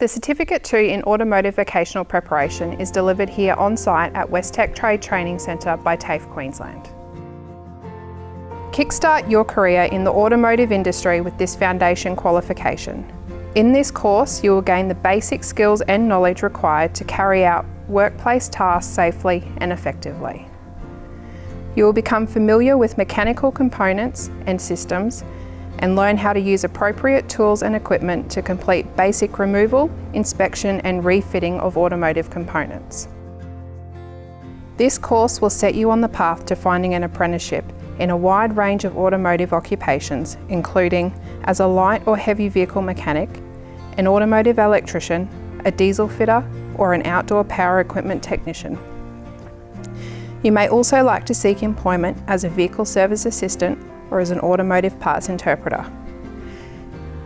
The Certificate 2 in Automotive Vocational Preparation is delivered here on site at WesTEC Trade Training Centre by TAFE Queensland. Kickstart your career in the automotive industry with this foundation qualification. In this course, you will gain the basic skills and knowledge required to carry out workplace tasks safely and effectively. You will become familiar with mechanical components and systems and learn how to use appropriate tools and equipment to complete basic removal, inspection and refitting of automotive components. This course will set you on the path to finding an apprenticeship in a wide range of automotive occupations, including as a light or heavy vehicle mechanic, an automotive electrician, a diesel fitter or an outdoor power equipment technician. You may also like to seek employment as a vehicle service assistant or as an automotive parts interpreter.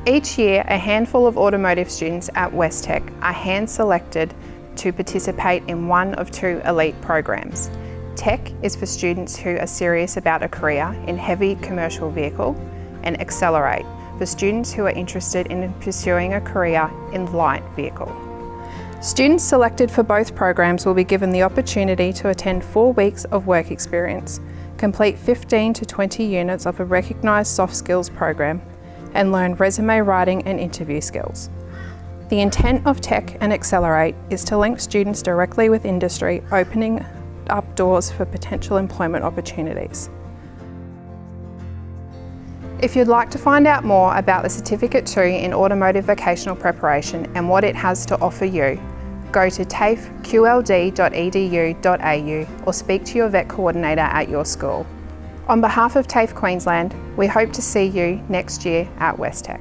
Each year, a handful of automotive students at WesTEC are hand-selected to participate in one of two elite programs. Tech is for students who are serious about a career in heavy commercial vehicle, and Accelerate for students who are interested in pursuing a career in light vehicle. Students selected for both programs will be given the opportunity to attend 4 weeks of work experience, complete 15 to 20 units of a recognised soft skills program, and learn resume writing and interview skills. The intent of Tech and Accelerate is to link students directly with industry, opening up doors for potential employment opportunities. If you'd like to find out more about the Certificate 2 in Automotive Vocational Preparation and what it has to offer you, go to tafeqld.edu.au or speak to your VET coordinator at your school. On behalf of TAFE Queensland, we hope to see you next year at WesTEC.